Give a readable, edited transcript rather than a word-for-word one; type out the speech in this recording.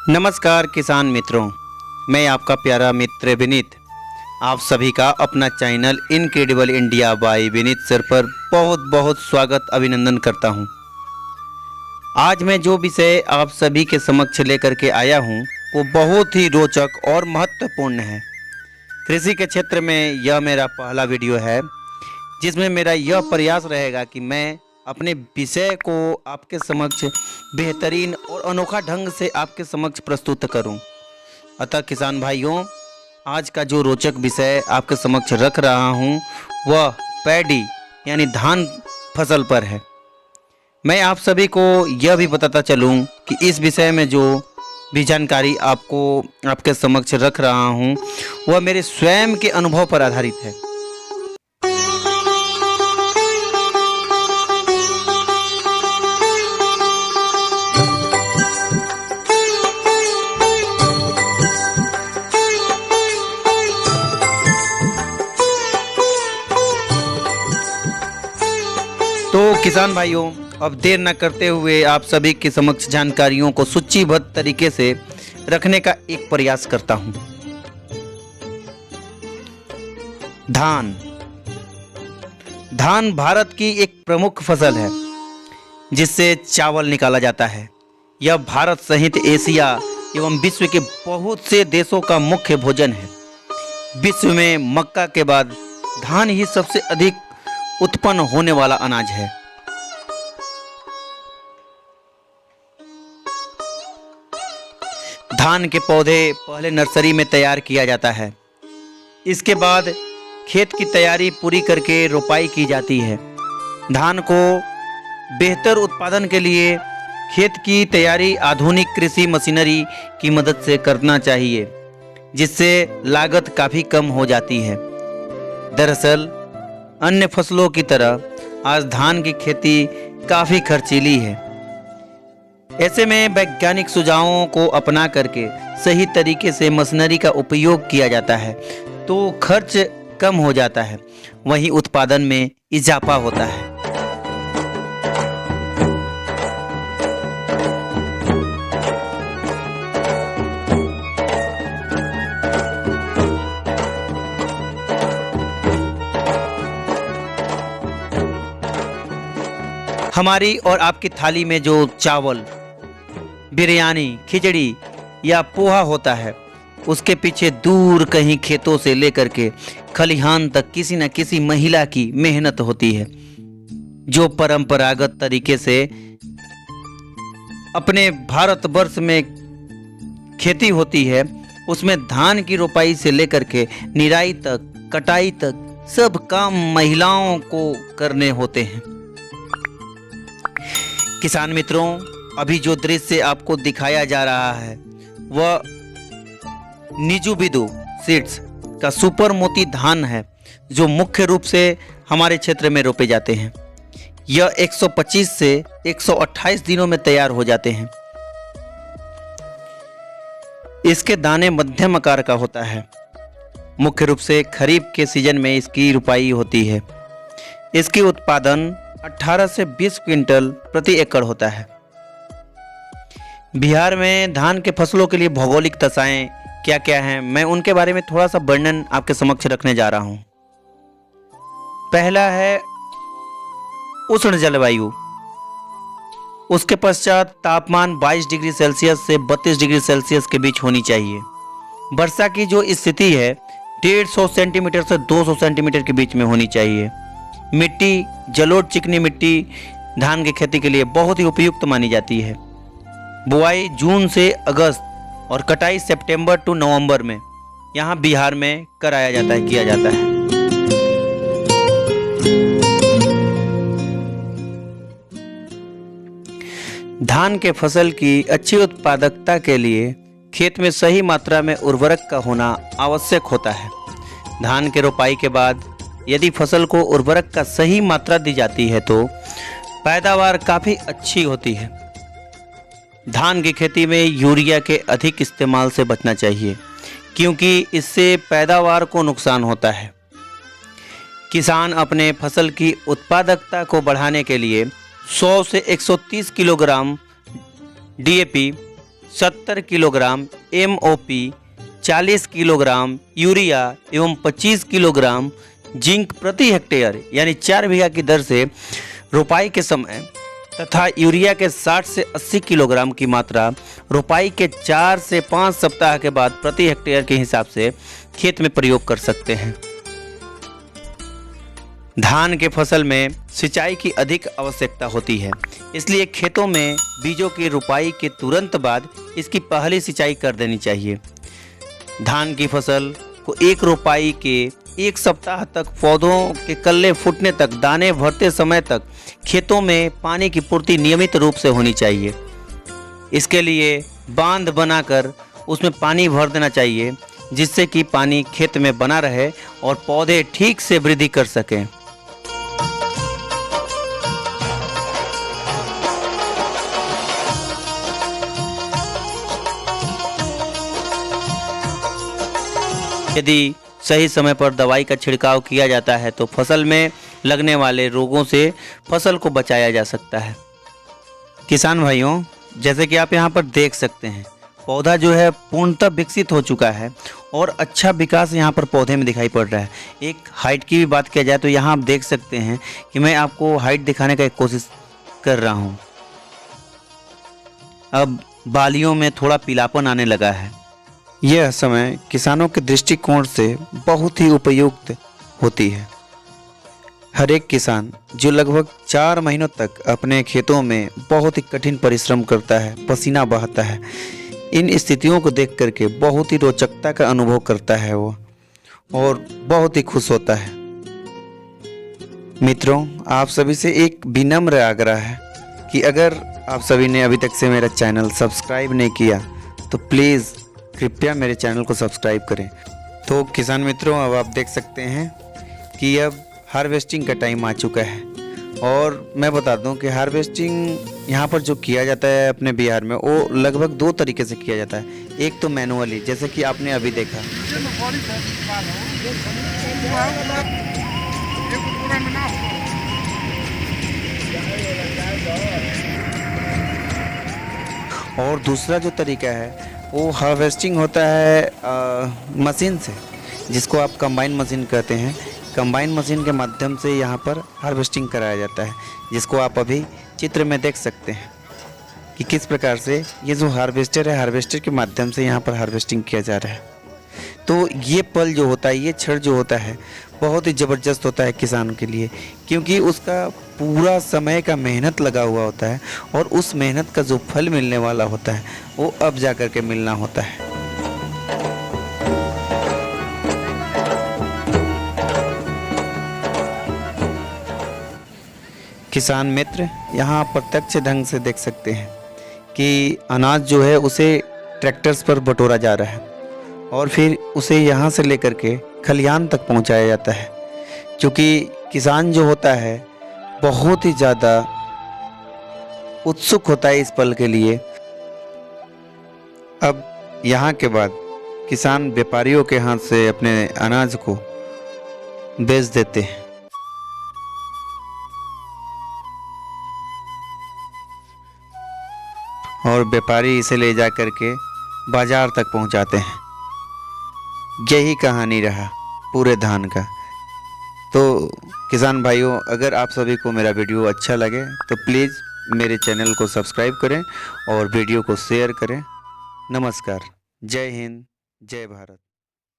नमस्कार किसान मित्रों, मैं आपका प्यारा मित्र विनीत आप सभी का अपना channel incredible India by Vineet sir पर बहुत बहुत स्वागत अभिनंदन करता हूं। आज मैं जो विषय आप सभी के समक्ष लेकर के आया हूं वो बहुत ही रोचक और महत्वपूर्ण है। कृषि के क्षेत्र में यह मेरा पहला वीडियो है जिसमें मेरा यह प्रयास रहेगा कि मैं अपने विषय को आपके समक्ष बेहतरीन और अनोखा ढंग से आपके समक्ष प्रस्तुत करूं। अतः किसान भाइयों, आज का जो रोचक विषय आपके समक्ष रख रहा हूं वह पैडी यानी धान फसल पर है। मैं आप सभी को यह भी बताता चलूं कि इस विषय में जो भी जानकारी आपके समक्ष रख रहा हूं वह मेरे स्वयं के अनुभव पर आधारित है। तो किसान भाइयों, अब देर न करते हुए आप सभी के समक्ष जानकारियों को सूचीबद्ध तरीके से रखने का एक प्रयास करता हूं। धान भारत की एक प्रमुख फसल है जिससे चावल निकाला जाता है। यह भारत सहित एशिया एवं विश्व के बहुत से देशों का मुख्य भोजन है। विश्व में मक्का के बाद धान ही सबसे अधिक उत्पन्न होने वाला अनाज है। धान के पौधे पहले नर्सरी में तैयार किया जाता है। इसके बाद खेत की तैयारी पूरी करके रोपाई की जाती है। धान को बेहतर उत्पादन के लिए खेत की तैयारी आधुनिक कृषि मशीनरी की मदद से करना चाहिए, जिससे लागत काफ़ी कम हो जाती है। दरअसल अन्य फसलों की तरह आज धान की खेती काफ़ी खर्चीली है। ऐसे में वैज्ञानिक सुझावों को अपना करके सही तरीके से मशीनरी का उपयोग किया जाता है तो खर्च कम हो जाता है, वहीं उत्पादन में इजाफा होता है। हमारी और आपकी थाली में जो चावल, बिरयानी, खिचड़ी या पोहा होता है उसके पीछे दूर कहीं खेतों से लेकर के खलिहान तक किसी न किसी महिला की मेहनत होती है, जो परंपरागत तरीके से अपने भारतवर्ष में खेती होती है। उसमें धान की रोपाई से लेकर के निराई तक, कटाई तक सब काम महिलाओं को करने होते हैं। किसान मित्रों, अभी जो दृश्य आपको दिखाया जा रहा है वह निजुबिदु सीड्स का सुपर मोती धान है, जो मुख्य रूप से हमारे क्षेत्र में रोपे जाते हैं। यह 125 से 128 दिनों में तैयार हो जाते हैं। इसके दाने मध्यम आकार का होता है। मुख्य रूप से खरीफ के सीजन में इसकी रुपाई होती है। इसकी उत्पादन 18 से 20 क्विंटल प्रति एकड़ होता है। बिहार में धान के फसलों के लिए भौगोलिक दशाएं क्या क्या हैं, मैं उनके बारे में थोड़ा सा वर्णन आपके समक्ष रखने जा रहा हूं। पहला है उष्ण जलवायु। उसके पश्चात तापमान 22 डिग्री सेल्सियस से 32 डिग्री सेल्सियस के बीच होनी चाहिए। वर्षा की जो स्थिति है 150 सेंटीमीटर से 200 सेंटीमीटर के बीच में होनी चाहिए। मिट्टी जलोढ़ चिकनी मिट्टी धान की खेती के लिए बहुत ही उपयुक्त मानी जाती है। बुआई जून से अगस्त और कटाई सितंबर टू नवंबर में यहाँ बिहार में किया जाता है। धान के फसल की अच्छी उत्पादकता के लिए खेत में सही मात्रा में उर्वरक का होना आवश्यक होता है। धान के रोपाई के बाद यदि फसल को उर्वरक का सही मात्रा दी जाती है तो पैदावार काफ़ी अच्छी होती है। धान की खेती में यूरिया के अधिक इस्तेमाल से बचना चाहिए, क्योंकि इससे पैदावार को नुकसान होता है। किसान अपने फसल की उत्पादकता को बढ़ाने के लिए 100 से 130 kilogram DAP 70 kilogram MOP, 40 kilogram urea एवं 25 किलोग्राम जिंक प्रति हेक्टेयर यानी 4 बीघा की दर से रोपाई के समय तथा यूरिया के 60 से 80 किलोग्राम की मात्रा रोपाई के 4 से 5 सप्ताह के बाद प्रति हेक्टेयर के हिसाब से खेत में प्रयोग कर सकते हैं। धान के फसल में सिंचाई की अधिक आवश्यकता होती है, इसलिए खेतों में बीजों की रोपाई के तुरंत बाद इसकी पहली सिंचाई कर देनी चाहिए। धान की फसल को एक रोपाई के 1 सप्ताह तक पौधों के कल्ले फूटने तक दाने भरते समय तक खेतों में पानी की पूर्ति नियमित रूप से होनी चाहिए। इसके लिए बांध बनाकर उसमें पानी भर देना चाहिए, जिससे कि पानी खेत में बना रहे और पौधे ठीक से वृद्धि कर सकें। यदि सही समय पर दवाई का छिड़काव किया जाता है तो फसल में लगने वाले रोगों से फसल को बचाया जा सकता है। किसान भाइयों, जैसे कि आप यहाँ पर देख सकते हैं, पौधा जो है पूर्णतः विकसित हो चुका है और अच्छा विकास यहाँ पर पौधे में दिखाई पड़ रहा है। एक हाइट की भी बात किया जाए तो यहाँ आप देख सकते हैं कि मैं आपको हाइट दिखाने का एक कोशिश कर रहा हूँ। अब बालियों में थोड़ा पीलापन आने लगा है। यह समय किसानों के दृष्टिकोण से बहुत ही उपयुक्त होती है। हर एक किसान जो लगभग 4 महीनों तक अपने खेतों में बहुत ही कठिन परिश्रम करता है, पसीना बहाता है, इन स्थितियों को देख करके बहुत ही रोचकता का अनुभव करता है वो, और बहुत ही खुश होता है। मित्रों, आप सभी से एक विनम्र आग्रह है कि अगर आप सभी ने अभी तक से मेरा चैनल सब्सक्राइब नहीं किया तो प्लीज़ कृपया मेरे चैनल को सब्सक्राइब करें। तो किसान मित्रों, अब आप देख सकते हैं कि अब हार्वेस्टिंग का टाइम आ चुका है। और मैं बता दूं कि हार्वेस्टिंग यहाँ पर जो किया जाता है अपने बिहार में, वो लगभग 2 तरीके से किया जाता है। एक तो मैनुअली, जैसे कि आपने अभी देखा, और दूसरा जो तरीका है वो हार्वेस्टिंग होता है मशीन से, जिसको आप कंबाइन मशीन कहते हैं। कंबाइन मशीन के माध्यम से यहाँ पर हार्वेस्टिंग कराया जाता है, जिसको आप अभी चित्र में देख सकते हैं कि किस प्रकार से ये जो हार्वेस्टर है, हार्वेस्टर के माध्यम से यहाँ पर हार्वेस्टिंग किया जा रहा है। तो ये पल जो होता है, ये क्षण जो होता है, बहुत ही ज़बरदस्त होता है किसान के लिए, क्योंकि उसका पूरा समय का मेहनत लगा हुआ होता है और उस मेहनत का जो फल मिलने वाला होता है वो अब जा कर के मिलना होता है। किसान मित्र यहाँ प्रत्यक्ष ढंग से देख सकते हैं कि अनाज जो है उसे ट्रैक्टर्स पर बटोरा जा रहा है और फिर उसे यहाँ से लेकर के खलिहान तक पहुँचाया जाता है। क्योंकि किसान जो होता है बहुत ही ज़्यादा उत्सुक होता है इस पल के लिए। अब यहाँ के बाद किसान व्यापारियों के हाथ से अपने अनाज को बेच देते हैं। और व्यापारी इसे ले जा करके बाजार तक पहुंचाते हैं। यही कहानी रहा पूरे धान का। तो किसान भाइयों, अगर आप सभी को मेरा वीडियो अच्छा लगे तो प्लीज़ मेरे चैनल को सब्सक्राइब करें और वीडियो को शेयर करें। नमस्कार। जय हिंद, जय भारत।